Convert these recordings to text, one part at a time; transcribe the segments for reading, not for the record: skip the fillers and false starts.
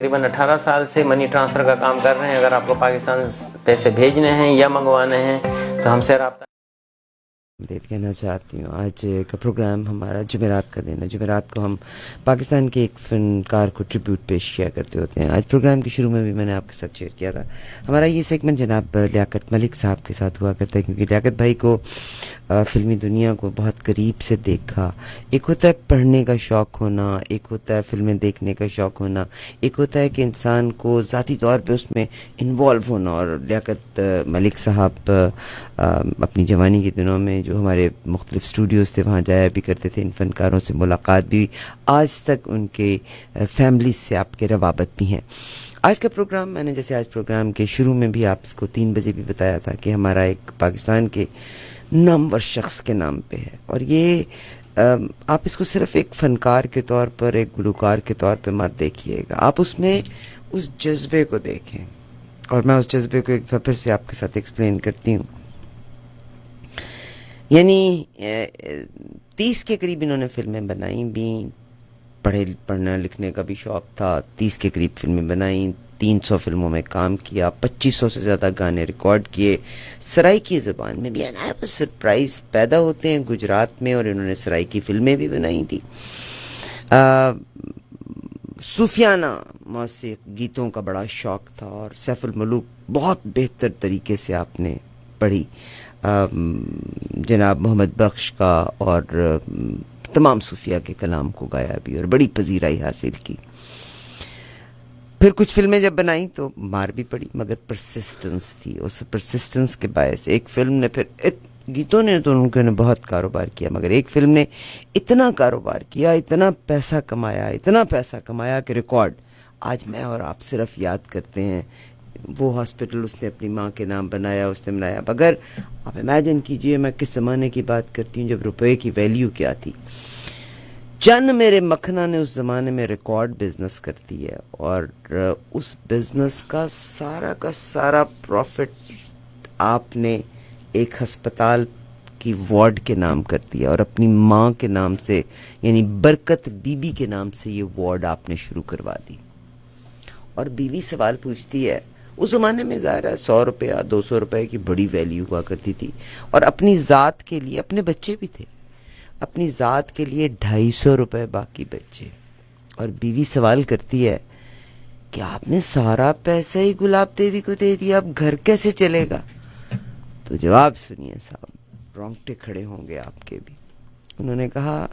تقریباً 18 سال سے منی ٹرانسفر کا کام کر رہے ہیں. اگر آپ کو پاکستان پیسے بھیجنے ہیں یا منگوانے ہیں تو ہم سے رابطہ کہنا چاہتی ہوں. آج کا پروگرام ہمارا جمعرات کا دن ہے. جمعرات کو ہم پاکستان کے ایک فنکار کو ٹریبیوٹ پیش کیا کرتے ہوتے ہیں. آج پروگرام کے شروع میں بھی میں نے آپ کے ساتھ شیئر کیا تھا. ہمارا یہ سیگمنٹ جناب لیاقت ملک صاحب کے ساتھ ہوا کرتا ہے، کیونکہ لیاقت بھائی کو فلمی دنیا کو بہت قریب سے دیکھا. ایک ہوتا ہے پڑھنے کا شوق ہونا، ایک ہوتا ہے فلمیں دیکھنے کا شوق ہونا، ایک ہوتا ہے کہ انسان کو ذاتی طور پہ اس میں انوالو ہونا. اور لیاقت ملک صاحب اپنی جوانی کے دنوں میں جو ہمارے مختلف اسٹوڈیوز تھے وہاں جایا بھی کرتے تھے. ان فنکاروں سے ملاقات بھی، آج تک ان کے فیملی سے آپ کے روابط بھی ہیں. آج کا پروگرام میں نے جیسے آج پروگرام کے شروع میں بھی آپ کو 3 بجے بھی بتایا تھا کہ ہمارا ایک پاکستان کے نامور شخص کے نام پہ ہے. اور یہ آپ اس کو صرف ایک فنکار کے طور پر، ایک گلوکار کے طور پہ مت دیکھیے گا، آپ اس میں اس جذبے کو دیکھیں. اور میں اس جذبے کو ایک دفعہ پھر سے آپ کے ساتھ ایکسپلین کرتی ہوں. یعنی 30 کے قریب انہوں نے فلمیں بنائی بھی، پڑھنا لکھنے کا بھی شوق تھا. 30 کے قریب فلمیں بنائیں، 300 فلموں میں کام کیا، 2500 سے زیادہ گانے ریکارڈ کیے سرائکی زبان میں بھی. سرپرائز پیدا ہوتے ہیں گجرات میں، اور انہوں نے سرائکی فلمیں بھی بنائی تھی. صوفیانہ موسیقی گیتوں کا بڑا شوق تھا، اور سیف الملوک بہت بہتر طریقے سے آپ نے پڑھی. جناب محمد بخش کا اور تمام صوفیہ کے کلام کو گایا بھی اور بڑی پذیرائی حاصل کی. پھر کچھ فلمیں جب بنائیں تو مار بھی پڑی، مگر پرسسٹنس تھی. اس پرسسٹنس کے باعث ایک فلم نے پھر گیتوں نے تو ان نے بہت کاروبار کیا، مگر ایک فلم نے اتنا کاروبار کیا، اتنا پیسہ کمایا کہ ریکارڈ آج میں اور آپ صرف یاد کرتے ہیں. وہ ہاسپٹل اس نے اپنی ماں کے نام بنایا، اس نے بنایا. مگر آپ امیجن کیجئے میں کس زمانے کی بات کرتی ہوں جب روپے کی ویلیو کیا تھی. چند میرے مکھنا نے اس زمانے میں ریکارڈ بزنس کرتی ہے، اور اس بزنس کا سارا پروفٹ آپ نے ایک ہسپتال کی وارڈ کے نام کر دیا، اور اپنی ماں کے نام سے یعنی برکت بی بی کے نام سے یہ وارڈ آپ نے شروع کروا دی. اور بیوی سوال پوچھتی ہے، اس زمانے میں ظاہر ہے 100 روپے 200 روپے کی بڑی ویلیو ہوا کرتی تھی، اور اپنی ذات کے لیے، اپنے بچے بھی تھے، اپنی ذات کے لیے 250 روپے باقی بچے. اور بیوی سوال کرتی ہے کہ آپ نے سارا پیسہ ہی گلاب دیوی کو دے دیا، اب گھر کیسے چلے گا؟ تو جواب سنیے صاحب، رونگٹے کھڑے ہوں گے آپ کے بھی. انہوں نے کہا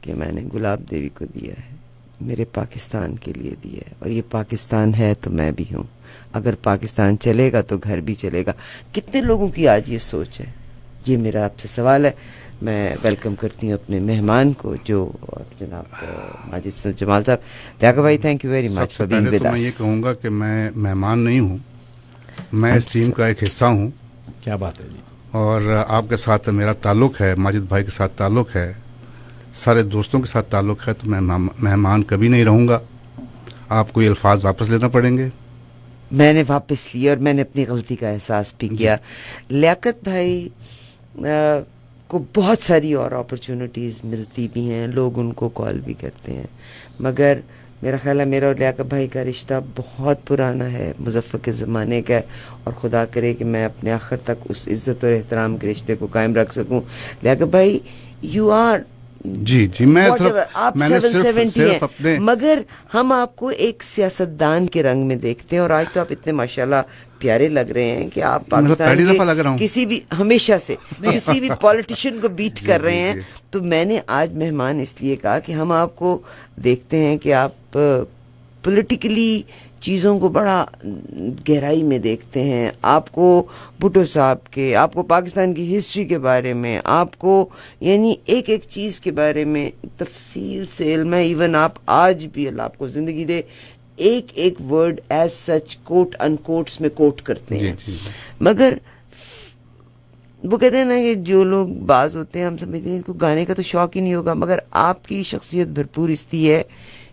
کہ میں نے گلاب دیوی کو دیا ہے، میرے پاکستان کے لیے دیا ہے، اور یہ پاکستان ہے تو میں بھی ہوں. اگر پاکستان چلے گا تو گھر بھی چلے گا. کتنے لوگوں کی آج یہ سوچ ہے؟ یہ میرا آپ سے سوال ہے. میں ویلکم کرتی ہوں اپنے مہمان کو، جو جناب ماجد جمال صاحب. لیاقت بھائی، thank you very much for being with us. میں یہ کہوں گا کہ میں مہمان نہیں ہوں، میں اس ٹیم کا ایک حصہ ہوں. کیا بات ہے جی. اور آپ کے ساتھ میرا تعلق ہے، ماجد بھائی کے ساتھ تعلق ہے، سارے دوستوں کے ساتھ تعلق ہے، تو میں مہمان کبھی نہیں رہوں گا. آپ کو یہ الفاظ واپس لینا پڑیں گے. میں نے واپس لیا، اور میں نے اپنی غلطی کا احساس بھی کیا. لیاقت بھائی کو بہت ساری اور اپرچونٹیز ملتی بھی ہیں، لوگ ان کو کال بھی کرتے ہیں، مگر میرا خیال ہے میرا اور لیاقت بھائی کا رشتہ بہت پرانا ہے، مظفر کے زمانے کا ہے. اور خدا کرے کہ میں اپنے آخر تک اس عزت اور احترام کے رشتے کو قائم رکھ سکوں. لیاقت بھائی، یو آر جی میں صرف اپنے، مگر ہم آپ کو ایک سیاستدان کے رنگ میں دیکھتے ہیں. اور آج تو آپ اتنے ماشاءاللہ پیارے لگ رہے ہیں کہ آپ پاکستان کے کسی بھی، ہمیشہ سے کسی بھی پولیٹیشین کو بیٹ کر رہے ہیں. تو میں نے آج مہمان اس لیے کہا کہ ہم آپ کو دیکھتے ہیں کہ آپ پولیٹیکلی چیزوں کو بڑا گہرائی میں دیکھتے ہیں. آپ کو بھٹو صاحب کے، آپ کو پاکستان کی ہسٹری کے بارے میں، آپ کو یعنی ایک ایک چیز کے بارے میں تفصیل سے علم ہے. ایون آپ آج بھی، اللہ آپ کو زندگی دے، ایک ایک word as such quote in quotes میں کوٹ کرتے ہیں. مگر وہ کہتے ہیں نا کہ جو لوگ بعض ہوتے ہیں ہم سمجھتے ہیں ان کو گانے کا تو شوق ہی نہیں ہوگا، مگر آپ کی شخصیت بھرپور اس لیے ہے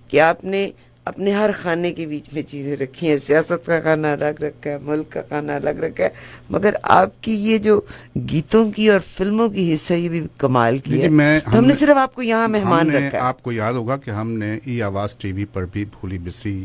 کہ آپ نے اپنے ہر خانے کے بیچ میں چیزیں رکھی ہیں. سیاست کا کھانا الگ رکھا ہے، ملک کا کھانا الگ رکھا ہے، مگر آپ کی یہ جو گیتوں کی اور فلموں کی حصہ یہ بھی کمال کی ہے. تو ہم نے صرف آپ کو یہاں مہمان رکھا ہے. آپ کو یاد ہوگا کہ ہم نے ای آواز ٹی وی پر بھی بھولی بسری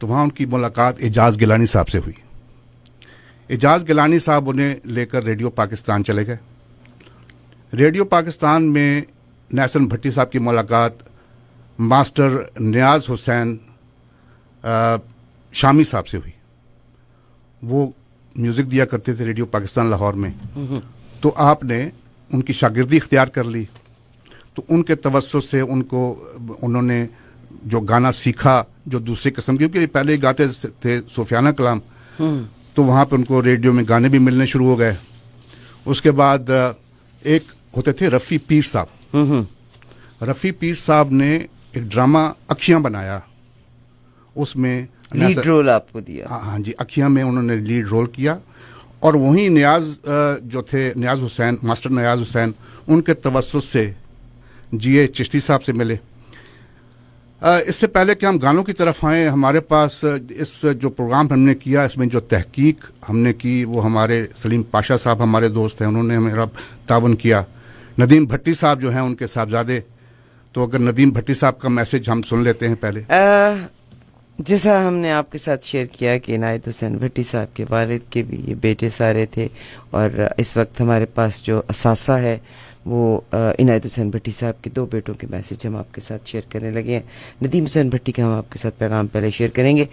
تو وہاں ان کی ملاقات اعجاز گیلانی صاحب سے ہوئی. اعجاز گیلانی صاحب انہیں لے کر ریڈیو پاکستان چلے گئے. ریڈیو پاکستان میں نیسن بھٹی صاحب کی ملاقات ماسٹر نیاز حسین شامی صاحب سے ہوئی. وہ میوزک دیا کرتے تھے ریڈیو پاکستان لاہور میں. تو آپ نے ان کی شاگردی اختیار کر لی. تو ان کے توسط سے انہوں نے جو گانا سیکھا جو دوسرے قسم کی، کیونکہ پہلے ہی گاتے تھے صوفیانہ کلام، تو وہاں پہ ان کو ریڈیو میں گانے بھی ملنے شروع ہو گئے. اس کے بعد ایک ہوتے تھے رفیع پیر صاحب. رفیع پیر صاحب نے ایک ڈرامہ اکھیاں بنایا، اس میں لیڈ رول آپ کو دیا. ہاں جی، اکھیاں میں انہوں نے لیڈ رول کیا. اور وہیں نیاز جو تھے، نیاز حسین، ماسٹر نیاز حسین، ان کے توسط سے جی اے چشتی صاحب سے ملے. اس سے پہلے کہ ہم گانوں کی طرف آئیں، ہمارے پاس اس جو پروگرام ہم نے کیا، اس میں جو تحقیق ہم نے کی، وہ ہمارے سلیم پاشا صاحب ہمارے دوست ہیں، انہوں نے میرا تعاون کیا. ندیم بھٹی صاحب جو ہیں ان کے صاحبزادے. تو اگر ندیم بھٹی صاحب کا میسج ہم سن لیتے ہیں پہلے. جیسا ہم نے آپ کے ساتھ شیئر کیا کہ عنایت حسین بھٹی صاحب کے والد کے بھی یہ بیٹے سارے تھے، اور اس وقت ہمارے پاس جو اثاثہ ہے وہ عنایت حسین بھٹی صاحب کے 2 بیٹوں کے میسج ہم آپ کے ساتھ شیئر کرنے لگے ہیں. ندیم حسین بھٹی کا ہم آپ کے ساتھ پیغام پہلے شیئر کریں گے.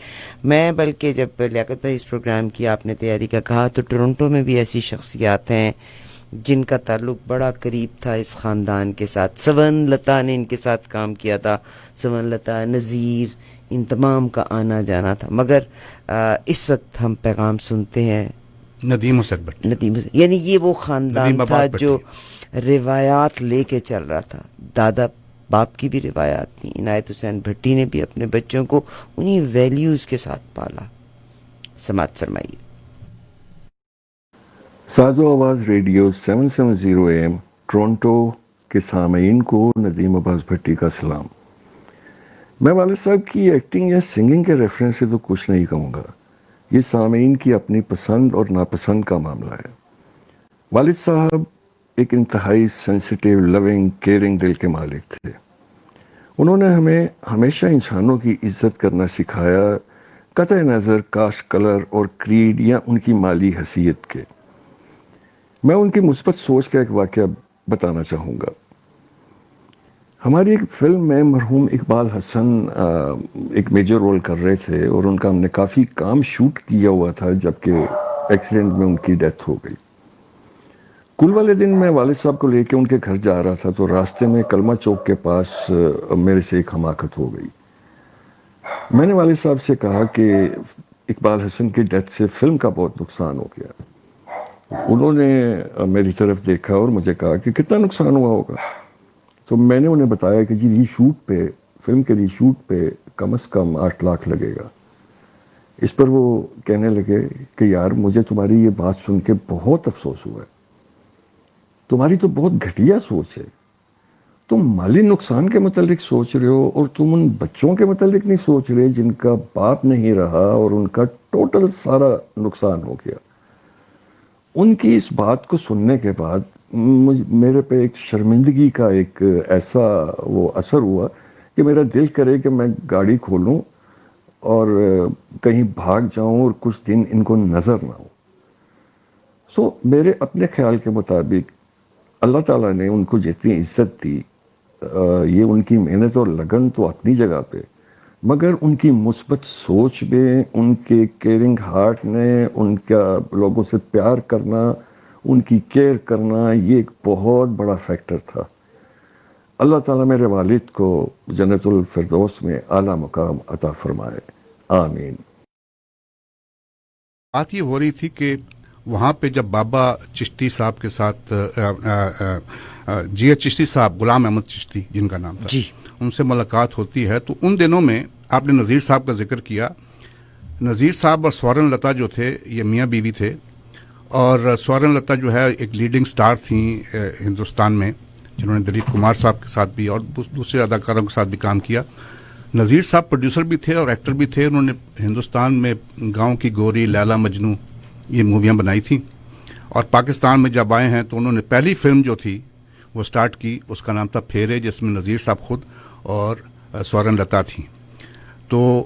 میں بلکہ جب لیاقت بھائی اس پروگرام کی آپ نے تیاری کا کہا تو ٹورنٹو میں بھی ایسی شخصیات ہیں جن کا تعلق بڑا قریب تھا اس خاندان کے ساتھ. سون لتا نے ان کے ساتھ کام کیا تھا، سون لتا، نذیر، ان تمام کا آنا جانا تھا. مگر اس وقت ہم پیغام سنتے ہیں ندیم حسین بھٹی. ندیم حسین، یعنی یہ وہ خاندان ندیم تھا عباس بھٹی. جو روایات لے کے چل رہا تھا. دادا باپ کی بھی روایات تھیں. عنایت حسین بھٹی نے بھی اپنے بچوں کو انہی ویلیوز کے ساتھ پالا. سماعت فرمائیے. ساز و آواز ریڈیو 770 AM ٹورنٹو کے سامعین کو ندیم عباس بھٹی کا سلام. میں والد صاحب کی ایکٹنگ یا سنگنگ کے ریفرنس سے تو کچھ نہیں کہوں گا. یہ سامعین کی اپنی پسند اور ناپسند کا معاملہ ہے. والد صاحب ایک انتہائی سینسیٹیو، لونگ، کیئرنگ دل کے مالک تھے. انہوں نے ہمیں ہمیشہ انسانوں کی عزت کرنا سکھایا، قطع نظر کاسٹ، کلر اور کریڈ یا ان کی مالی حیثیت کے. میں ان کی مثبت سوچ کا ایک واقعہ بتانا چاہوں گا. ہماری ایک فلم میں مرحوم اقبال حسن ایک میجر رول کر رہے تھے، اور ان کا ہم نے کافی کام شوٹ کیا ہوا تھا، جبکہ ایکسیڈنٹ میں ان کی ڈیتھ ہو گئی. کل والے دن میں والد صاحب کو لے کے ان کے گھر جا رہا تھا تو راستے میں کلمہ چوک کے پاس میرے سے ایک حماقت ہو گئی. میں نے والد صاحب سے کہا کہ اقبال حسن کی ڈیتھ سے فلم کا بہت نقصان ہو گیا. انہوں نے میری طرف دیکھا اور مجھے کہا کہ کتنا نقصان ہوا ہوگا. تو میں نے انہیں بتایا کہ جی ری شوٹ پہ، فلم کے ری شوٹ پہ کم از کم 8 لاکھ لگے گا. اس پر وہ کہنے لگے کہ یار مجھے تمہاری یہ بات سن کے بہت افسوس ہوا ہے. تمہاری تو بہت گھٹیا سوچ ہے. تم مالی نقصان کے متعلق سوچ رہے ہو اور تم ان بچوں کے متعلق نہیں سوچ رہے جن کا باپ نہیں رہا اور ان کا ٹوٹل سارا نقصان ہو گیا. ان کی اس بات کو سننے کے بعد میرے پہ ایک شرمندگی کا ایک ایسا وہ اثر ہوا کہ میرا دل کرے کہ میں گاڑی کھولوں اور کہیں بھاگ جاؤں اور کچھ دن ان کو نظر نہ ہو. سو میرے اپنے خیال کے مطابق اللہ تعالیٰ نے ان کو جتنی عزت دی، یہ ان کی محنت اور لگن تو اپنی جگہ پہ، مگر ان کی مثبت سوچ میں، ان کے کیئرنگ ہارٹ نے، ان کا لوگوں سے پیار کرنا، ان کی کیئر کرنا، یہ ایک بہت بڑا فیکٹر تھا. اللہ تعالیٰ میرے والد کو جنت الفردوس میں اعلیٰ مقام عطا فرمائے، آمین. بات یہ ہو رہی تھی کہ وہاں پہ جب بابا چشتی صاحب کے ساتھ جی ایچ چشتی صاحب، غلام احمد چشتی جن کا نام تھا، جی، ان سے ملاقات ہوتی ہے. تو ان دنوں میں آپ نے نذیر صاحب کا ذکر کیا. نذیر صاحب اور سورن لتا جو تھے یہ میاں بیوی تھے، اور سورن لتا جو ہے ایک لیڈنگ سٹار تھیں ہندوستان میں، جنہوں نے دلیپ کمار صاحب کے ساتھ بھی اور دوسرے اداکاروں کے ساتھ بھی کام کیا. نذیر صاحب پروڈیوسر بھی تھے اور ایکٹر بھی تھے. انہوں نے ہندوستان میں گاؤں کی گوری، لیلا مجنو یہ موویاں بنائی تھیں. اور پاکستان میں جب آئے ہیں تو انہوں نے پہلی فلم جو تھی وہ سٹارٹ کی، اس کا نام تھا پھیرے، جس میں نذیر صاحب خود اور سورن لتا تھیں. تو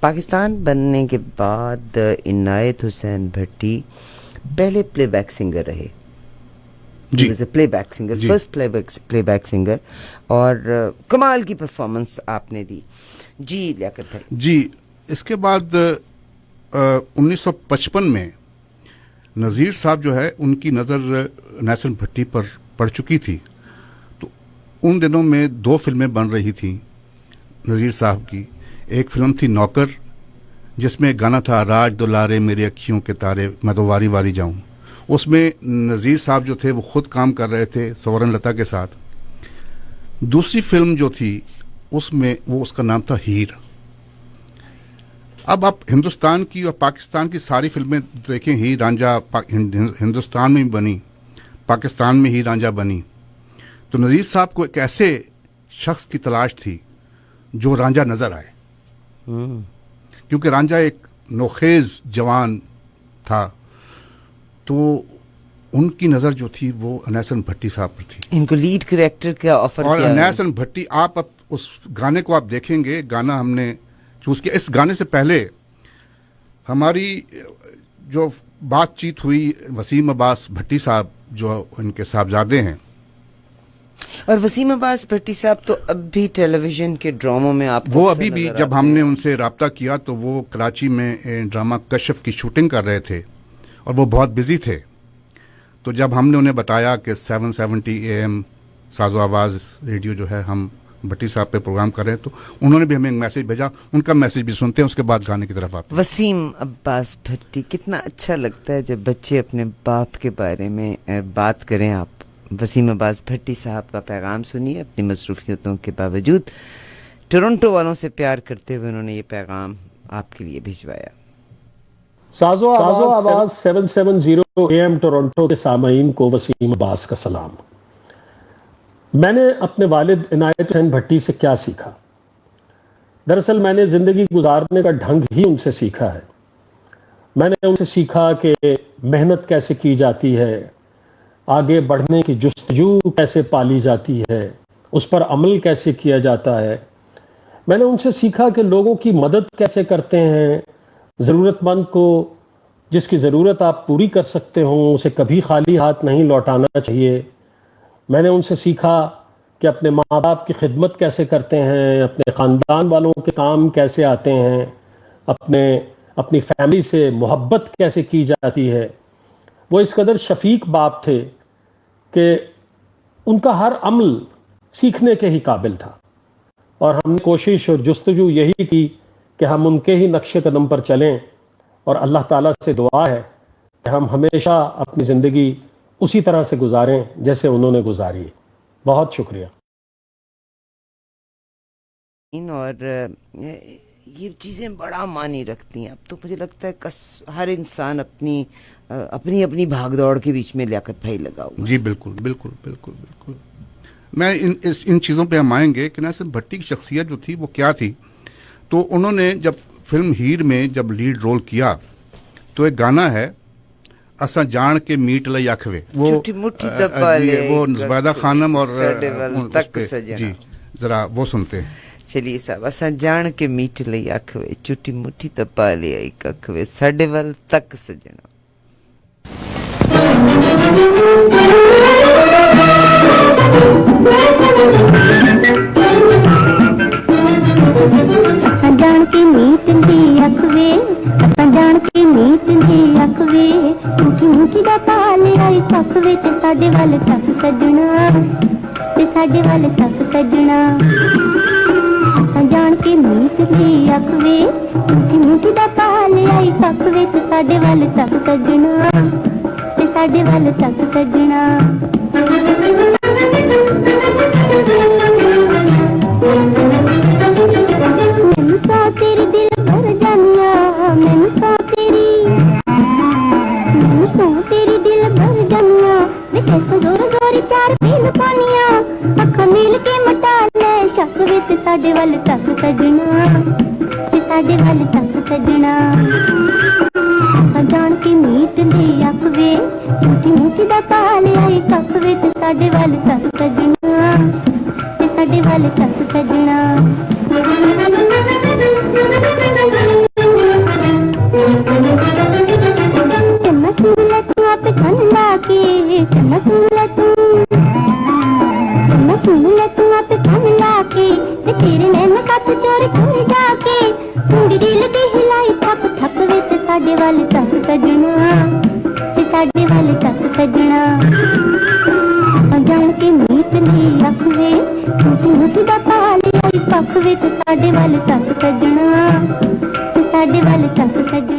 پاکستان بننے کے بعد عنایت حسین بھٹی پہلے پلے بیک سنگر رہے. جی playback singer, first playback singer, اور کمال کی پرفارمنس آپ نے دی. جی لیاقت بھائی. جی اس کے بعد 1955 میں نذیر صاحب جو ہے ان کی نظر نیسن بھٹی پر پڑ چکی تھی. تو ان دنوں میں 2 فلمیں بن رہی تھیں نذیر صاحب کی. ایک فلم تھی نوکر جس میں گانا تھا راج دولارے میرے اکھیوں کے تارے میں تو واری واری جاؤں. اس میں نذیر صاحب جو تھے وہ خود کام کر رہے تھے سورن لتا کے ساتھ. دوسری فلم جو تھی اس میں اس کا نام تھا ہیر. اب آپ ہندوستان کی اور پاکستان کی ساری فلمیں دیکھیں, ہیر رانجھا ہندوستان میں بھی بنی, پاکستان میں ہیر رانجھا بنی. تو نذیر صاحب کو ایک ایسے شخص کی تلاش تھی جو رانجھا نظر آئے, کیونکہ رانجھا ایک نوخیز جوان تھا. تو ان کی نظر جو تھی وہ نیسن بھٹی صاحب پر تھی. ان کو لیڈ کریکٹر کا آفر اور کیا. نیسن بھٹی آپ اس گانے کو آپ دیکھیں گے, گانا ہم نے چوز کیا. اس گانے سے پہلے ہماری جو بات چیت ہوئی وسیم عباس بھٹی صاحب جو ان کے صاحبزادے ہیں, اور وسیم عباس بھٹی صاحب تو اب بھی ٹیلی ویژن کے ڈراموں میں آپ وہ ابھی بھی جب ہم نے ان سے رابطہ کیا تو وہ کراچی میں ڈرامہ کشف کی شوٹنگ کر رہے تھے اور وہ بہت بزی تھے. تو جب ہم نے انہیں بتایا کہ 770 AM ساز و آواز ریڈیو جو ہے ہم بھٹی صاحب پہ پروگرام کر رہے ہیں, تو انہوں نے بھی ہمیں ایک میسج بھیجا. ان کا میسج بھی سنتے ہیں, اس کے بعد گانے کی طرف آتے ہیں. وسیم عباس بھٹی, کتنا اچھا لگتا ہے جب بچے اپنے باپ کے بارے میں بات کریں. آپ وسیم عباس بھٹی صاحب کا پیغام سنیے. اپنی مصروفیتوں کے باوجود ٹورنٹو والوں سے پیار کرتے ہوئے انہوں نے یہ پیغام آپ کے لیے بھجوایا. ساز و آواز 770 AM ٹورنٹو کے سامعین کو وسیم عباس کا سلام. میں نے اپنے والد عنایت حسین بھٹی سے کیا سیکھا؟ دراصل میں نے زندگی گزارنے کا ڈھنگ ہی ان سے سیکھا ہے. میں نے ان سے سیکھا کہ محنت کیسے کی جاتی ہے, آگے بڑھنے کی جستجو کیسے پالی جاتی ہے, اس پر عمل کیسے کیا جاتا ہے. میں نے ان سے سیکھا کہ لوگوں کی مدد کیسے کرتے ہیں, ضرورت مند کو جس کی ضرورت آپ پوری کر سکتے ہوں اسے کبھی خالی ہاتھ نہیں لوٹانا چاہیے. میں نے ان سے سیکھا کہ اپنے ماں باپ کی خدمت کیسے کرتے ہیں, اپنے خاندان والوں کے کام کیسے آتے ہیں, اپنی فیملی سے محبت کیسے کی جاتی ہے. وہ اس قدر شفیق باپ تھے کہ ان کا ہر عمل سیکھنے کے ہی قابل تھا, اور ہم نے کوشش اور جستجو یہی کی کہ ہم ان کے ہی نقش قدم پر چلیں, اور اللہ تعالیٰ سے دعا ہے کہ ہم ہمیشہ اپنی زندگی اسی طرح سے گزاریں جیسے انہوں نے گزاری. بہت شکریہ. اور یہ چیزیں بڑا معنی رکھتی ہیں. اب تو مجھے لگتا ہے ہر انسان اپنی بھاگ دوڑ کے بیچ میں لیاقت بھائی لگا ہوا. جی بالکل بالکل بالکل بالکل. میں ان چیزوں پہ ہم آئیں گے کہ نیسن بھٹی کی شخصیت جو تھی وہ کیا تھی. تو انہوں نے جب فلم ہیر میں جب لیڈ رول کیا تو ایک گانا ہے اساں جان کے میٹ لئی اکھوے, وہ زبیدہ خانم اور جی ذرا وہ سنتے ہیں. چلیے صاحب, اساں جان کے میٹ لئی اکھوے چٹی مٹھی دبا لے آئی ککھوے ساڈے ول تک سجنا. جان کے میٹ دی اکھوے, جان کے میٹ دی اکھوے مٹھی مٹھی دا پا لے آئی ککھوے تے ساڈے ول تک سجنا, تے ساڈے ول تک سجنا. جان کے میٹ دی اکھوے مٹھی مٹھی دا پا لے آئی ککھوے تے ساڈے ول تک سجنا, تے ساڈے ول تک سجنا. مینوں سو تیری دل بھر جانیا, مینوں سو تیری دل بھر جانیا, میں کیسے زور زوری پیار پھیل پانیاں, اکھاں میل کے مٹا لے شک وے تے ساڈے ول تک سجنا, تے ساڈے ول تک سجنا. جان کے میٹ دی اکھوے مٹھی مٹھی دا پا لے آئی ککھوے تے ساڈے ول تک سجنا, تے ساڈے ول تک سجنا. ਤੱਕ ਸਜਣਾ ਤੇ ਸਾਡੇ ਵੱਲ ਤੱਕ ਸਜਣਾ ਜਾਣ ਕੇ ਮੀਤ ਦੀ ਅੱਖ ਵੇ ਟੂਟੀ ਦਾ ਪਾਲ ਆਈ ਪੱਖ ਵੇ ਤੇ ਸਾਡੇ ਵੱਲ ਤੱਕ ਸਜਣਾ ਤੇ ਸਾਡੇ ਵੱਲ ਤੱਕ ਸਜਣਾ।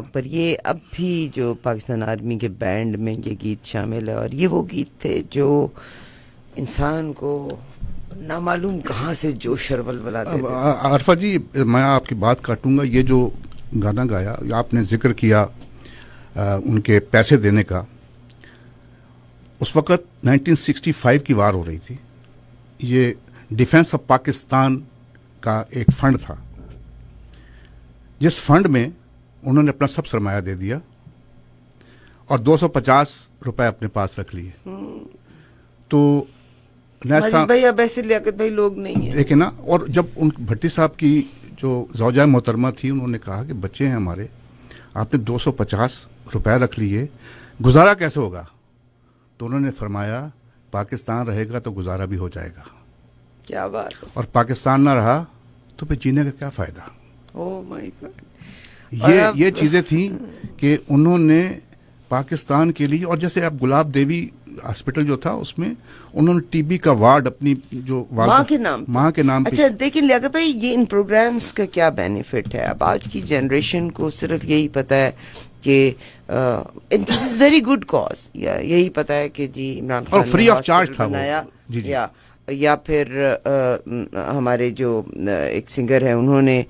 وقت پر. یہ اب بھی جو پاکستان آرمی کے بینڈ میں یہ گیت شامل ہے, اور یہ وہ گیت تھے جو انسان کو نامعلوم کہاں سے جوش اور ولولہ دے دیتے. عارفہ جی, میں آپ کی بات کاٹوں گا. یہ جو گانا گایا, آپ نے ذکر کیا ان کے پیسے دینے کا, اس وقت 1965 کی وار ہو رہی تھی. یہ ڈیفنس آف پاکستان کا ایک فنڈ تھا, جس فنڈ میں انہوں نے اپنا سب سرمایہ دے دیا اور 250 روپے اپنے پاس رکھ لیے. تو ماجد بھائی اب ایسے لیاقت بھائی لوگ نہیں ہیں, دیکھیں نا. اور جب ان بھٹی صاحب کی جو زوجہ محترمہ تھی, انہوں نے کہا کہ بچے ہیں ہمارے, آپ نے 250 روپے رکھ لیے, گزارا کیسے ہوگا؟ تو انہوں نے فرمایا پاکستان رہے گا تو گزارا بھی ہو جائے گا. کیا بات ہے. اور پاکستان نہ رہا تو پھر جینے کا کیا فائدہ؟ او مائی گاڈ. یہ چیزیں تھیں کہ انہوں نے پاکستان کے لیے. اور جیسے اب گلاب دیوی ہاسپٹل جو تھا, اس میں انہوں نے ٹی بی کا وارڈ اپنی جو ماں کے نام. پہ. اچھا دیکھیں لیاقت بھائی, یہ ان پروگرامز کا کیا بینیفٹ ہے؟ اب آج کی جنریشن کو صرف یہی پتہ ہے کہ دس از ویری گڈ کاز, یہی پتہ ہے کہ جی عمران خان اور فری آف چارج تھا بنایا, جی جی. یا پھر ہمارے جو ایک سنگر ہیں انہوں نے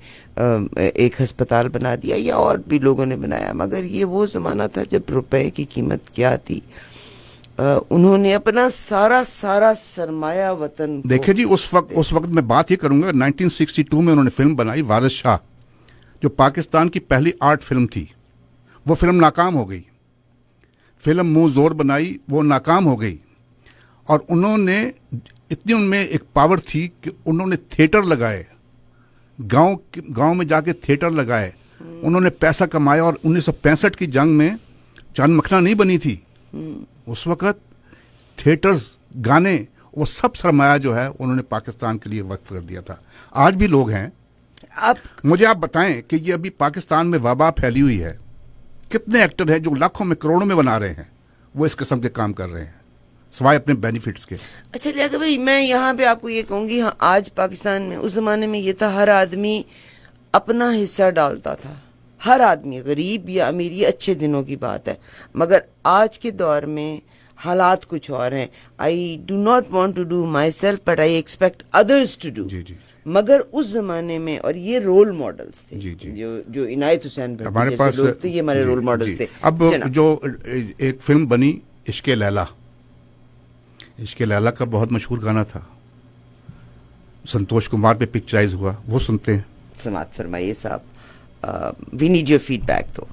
ایک ہسپتال بنا دیا, یا اور بھی لوگوں نے بنایا. مگر یہ وہ زمانہ تھا جب روپے کی قیمت کیا تھی. انہوں نے اپنا سارا سرمایہ وطن کو دیکھیں جی, اس وقت میں بات یہ کروں گا, 1962 میں انہوں نے فلم بنائی وارث شاہ, جو پاکستان کی پہلی آرٹ فلم تھی. وہ فلم ناکام ہو گئی. فلم منہ زور بنائی, وہ ناکام ہو گئی. اور انہوں نے اتنی ان میں ایک پاور تھی کہ انہوں نے تھیٹر لگائے, گاؤں میں جا کے تھیٹر لگائے. انہوں نے پیسہ کمایا, اور 1965 کی جنگ میں چاند مکھنا نہیں بنی تھی. اس وقت تھیٹرز, گانے, وہ سب سرمایہ جو ہے انہوں نے پاکستان کے لیے وقف کر دیا تھا. آج بھی لوگ ہیں. مجھے آپ بتائیں کہ یہ ابھی پاکستان میں وبا پھیلی ہوئی ہے, کتنے ایکٹر ہیں جو لاکھوں میں کروڑوں میں بنا رہے ہیں, وہ اس قسم کے کام کر رہے ہیں سوائے اپنے بینیفٹس کے. اچھا لیاقت بھائی, میں یہاں پہ آپ کو یہ کہوں گی, ہاں آج پاکستان میں, اس زمانے میں یہ تھا ہر آدمی اپنا حصہ ڈالتا تھا, ہر آدمی, غریب یا امیر, یہ اچھے دنوں کی بات ہے. مگر آج کے دور میں حالات کچھ اور ہیں. I do not want to do myself but I expect others to do. جی جی. مگر اس زمانے میں, اور یہ رول ماڈلز تھے, جی جی, جو عنایت حسین ہمارے پاس لوگ تھے, یہ ہمارے رول ماڈلز تھے. اب جو ایک فلم بنی عشق لیلا, عشق لیلا کا بہت مشہور گانا تھا, سنتوش کمار پہ پکچرائز ہوا, وہ سنتے ہیں. سماعت فرمائیے صاحب. We need your feedback. تو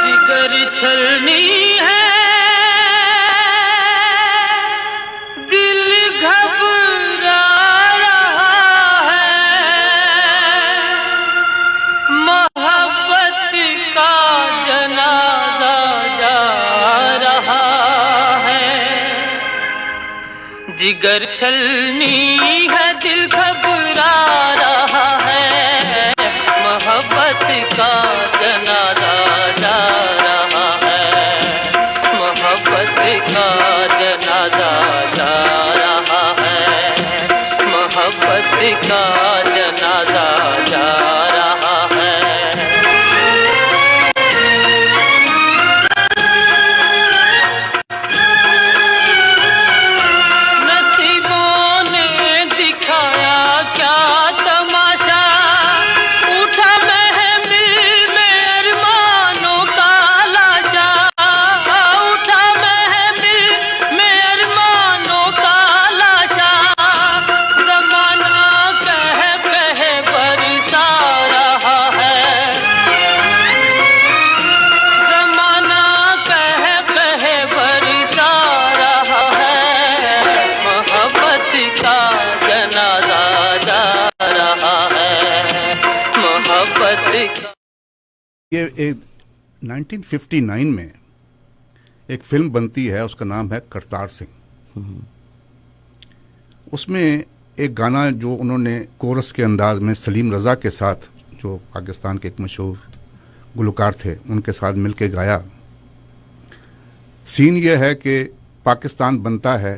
جگر چھلنی ہے, دل گھبرا رہا ہے, محبت کا جنازہ جا رہا ہے. جگر چھلنی ہے, دل گھبرا رہا ہے, محبت کا جنازہ جا رہا ہے, محبت کا جنازہ جا رہا ہے, محبت کا جنازہ جا رہا ہے. نصیبوں نے دکھایا کیا تماشا, اٹھا محمل میں ارمانوں کا لاشا, اٹھا محمل میں ارمانوں کا لاشا. زمانہ کہہ برسا رہا ہے, زمانہ کہہ برسا رہا ہے, محبت کا جنازہ جا رہا ہے, محبت کا. یہ 1959 میں ایک فلم بنتی ہے, اس کا نام ہے کرتار سنگھ. اس میں ایک گانا جو انہوں نے کورس کے انداز میں سلیم رضا کے ساتھ, جو پاکستان کے ایک مشہور گلوکار تھے, ان کے ساتھ مل کے گایا. سین یہ ہے کہ پاکستان بنتا ہے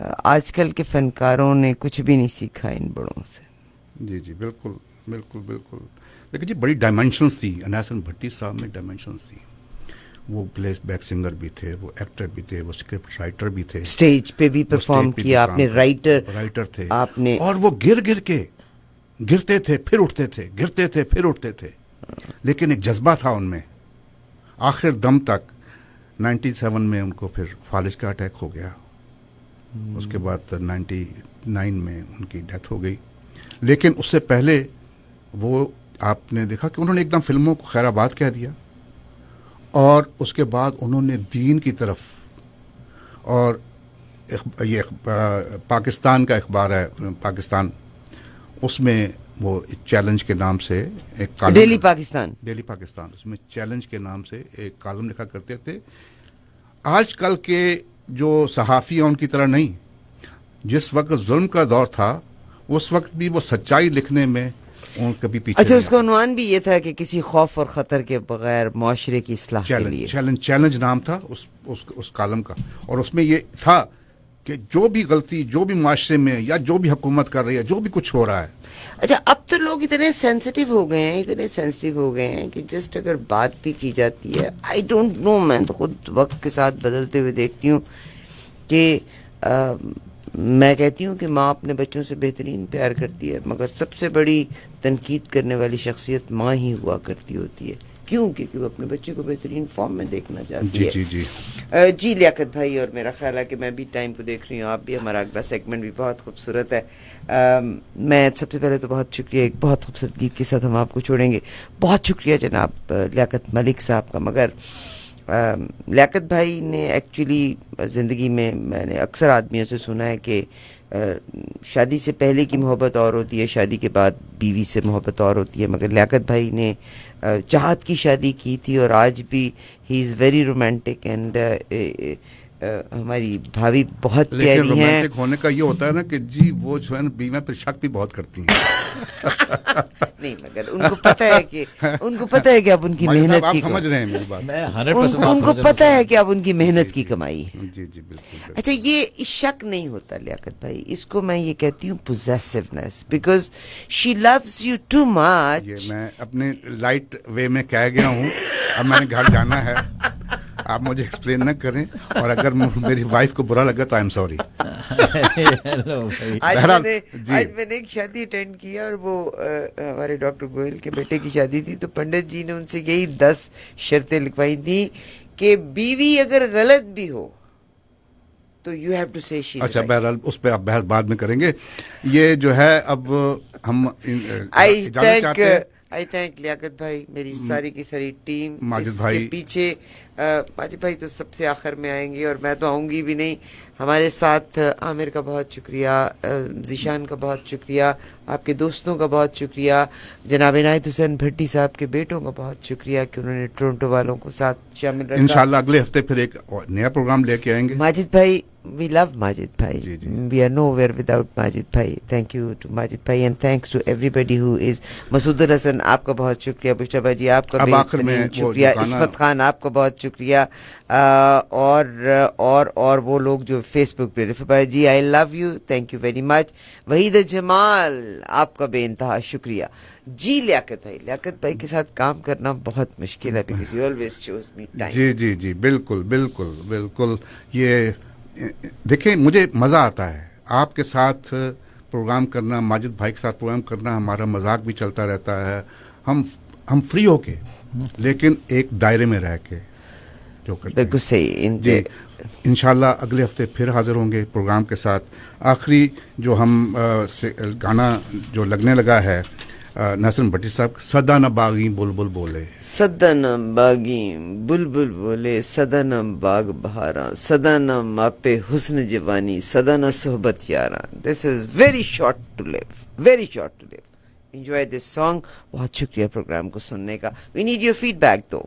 آج کل کے فنکاروں نے کچھ بھی نہیں سیکھا ان بڑوں سے. جی جی بالکل بالکل بالکل. لیکن جی بڑی ڈائمینشنس تھی نیسن بھٹی صاحب میں, ڈائمینشنس تھی. وہ پلے بیک سنگر بھی تھے, وہ ایکٹر بھی تھے, وہ اسکرپٹ رائٹر بھی تھے, اسٹیج پہ بھی پرفارم کیا آپ نے, رائٹر تھے آپ نے, اور وہ گر کے گرتے تھے پھر اٹھتے تھے, گرتے تھے پھر اٹھتے تھے, لیکن ایک جذبہ تھا ان میں آخر دم تک. 97 میں ان کو پھر فالج کا اٹیک ہو گیا, اس کے بعد 99 میں ان کی ڈیتھ ہو گئی. لیکن اس سے پہلے وہ آپ نے دیکھا کہ انہوں نے ایک دم فلموں کو خیر آباد کہہ دیا, اور اس کے بعد انہوں نے دین کی طرف, اور یہ پاکستان کا اخبار ہے پاکستان, اس میں وہ چیلنج کے نام سے ایک کالم, ڈیلی پاکستان, اس میں چیلنج کے نام سے ایک کالم لکھا کرتے تھے. آج کل کے جو صحافی ہیں ان کی طرح نہیں. جس وقت ظلم کا دور تھا اس وقت بھی وہ سچائی لکھنے میں ان کبھی پیچھے. اچھا, اس کا عنوان بھی یہ تھا کہ کسی خوف اور خطر کے بغیر معاشرے کی اصلاح کے لیے. چیلنج نام تھا اس کالم کا, اور اس میں یہ تھا کہ جو بھی غلطی جو بھی معاشرے میں یا جو بھی حکومت کر رہی ہے, جو بھی کچھ ہو رہا ہے. اچھا, اب تو لوگ اتنے سینسٹیو ہو گئے ہیں کہ جسٹ اگر بات بھی کی جاتی ہے, آئی ڈونٹ نو, میں تو خود وقت کے ساتھ بدلتے ہوئے دیکھتی ہوں کہ میں کہتی ہوں کہ ماں اپنے بچوں سے بہترین پیار کرتی ہے, مگر سب سے بڑی تنقید کرنے والی شخصیت ماں ہی ہوا کرتی ہوتی ہے. کیوں؟ کیونکہ وہ اپنے بچے کو بہترین فارم میں دیکھنا چاہتی ہے. جی لیاقت بھائی, اور میرا خیال ہے کہ میں بھی ٹائم کو دیکھ رہی ہوں, آپ بھی, ہمارا اگلا سیگمنٹ بھی بہت خوبصورت ہے. میں سب سے پہلے تو بہت شکریہ, ایک بہت خوبصورت گیت کے ساتھ ہم آپ کو چھوڑیں گے. بہت شکریہ جناب لیاقت ملک صاحب کا. مگر لیاقت بھائی نے ایکچولی زندگی میں نے اکثر آدمیوں سے سنا ہے کہ شادی سے پہلے کی محبت اور ہوتی ہے, شادی کے بعد بیوی سے محبت اور ہوتی ہے. مگر لیاقت بھائی نے چاہت کی شادی کی تھی, اور آج بھی ہی از ویری رومانٹک, اینڈ ہماری بھابھی بہت پیاری ہیں. رومانٹک ہونے کا یہ ہوتا ہے نا کہ جی وہ جو ہے نا بیویاں پہ شک بھی بہت کرتی ہیں. نہیں, مگر ان کو پتہ ہے کہ اب ان کی محنت کی, سمجھ رہے ہیں میری بات, ان کو پتہ ہے کہ اب ان کی محنت کی کمائی ہے. جی جی بالکل. اچھا, یہ شک نہیں ہوتا لیاقت بھائی, اس کو میں یہ کہتی ہوں possessiveness, because she loves you too much. یہ میں اپنے لائٹ وے میں کہہ گیا ہوں, اب میں نے گھر جانا ہے, آپ مجھے ایکسپلین نہ کریں, اور اگر میری وائف کو برا لگا تو آئی ایم سوری. آج میں نے ایک شادی اٹینڈ کیا, اور وہ ہمارے ڈاکٹر گوئل کے بیٹے کی شادی تھی, تو پنڈت جی نے ان سے یہی 10 شرطیں لکھوائی تھیں کہ بیوی اگر غلط بھی ہو تو یو ہیو ٹو سے شی. اچھا, بہرحال اس پہ آپ بحث بعد میں کریں گے. یہ جو ہے اب ہم آئی تھینک لیاقت بھائی, میری ساری کی ساری ٹیم, ماجد بھائی کے پیچھے. ماجد بھائی تو سب سے آخر میں آئیں گے, اور میں تو آؤں گی بھی نہیں. ہمارے ساتھ عامر کا بہت شکریہ, ذیشان کا بہت شکریہ, آپ کے دوستوں کا بہت شکریہ, جناب عنایت حسین بھٹی صاحب کے بیٹوں کا بہت شکریہ کہ انہوں نے ٹورنٹو والوں کو ساتھ شامل رکھا. انشاءاللہ اگلے ہفتے پھر ایک نیا پروگرام لے کے آئیں گے. ماجد بھائی, we love Majid Bhai. We are nowhere without Majid Bhai. Thank you to Majid Bhai, and thanks to everybody who is. مسعود الحسن آپ کا بہت شکریہ, بشرا جی آپ کا بہت شکریہ, عصمت خان آپ کا بہت شکریہ, اور وہ لوگ جو فیس بک پہ, رفیع بھائی ji I love you, thank you very much. Waheed Jamal آپ کا بے انتہا شکریہ. جی لیاقت بھائی کے ساتھ کام کرنا بہت مشکل ہے, because you always choose me time. جی جی جی بالکل بالکل بالکل. یہ دیکھیں مجھے مزہ آتا ہے آپ کے ساتھ پروگرام کرنا, ماجد بھائی کے ساتھ پروگرام کرنا, ہمارا مذاق بھی چلتا رہتا ہے, ہم فری ہو کے, لیکن ایک دائرے میں رہ کے جو کرتے ہیں. بالکل صحیح. جی انشاءاللہ اگلے ہفتے پھر حاضر ہوں گے پروگرام کے ساتھ. آخری جو ہم گانا جو لگنے لگا ہے نیسن بھٹی صاحب, سدا نہ باغی بلبل بولے, سدا نہ باغی بلبل بولے, سدا نہ باغ بہاراں, سدا نہ ماپے حسن جوانی, سدا نہ صحبت یاراں. This is very short to live, very short to live. Enjoy this song. بہت شکریہ پروگرام کو سننے کا. We need your feedback do.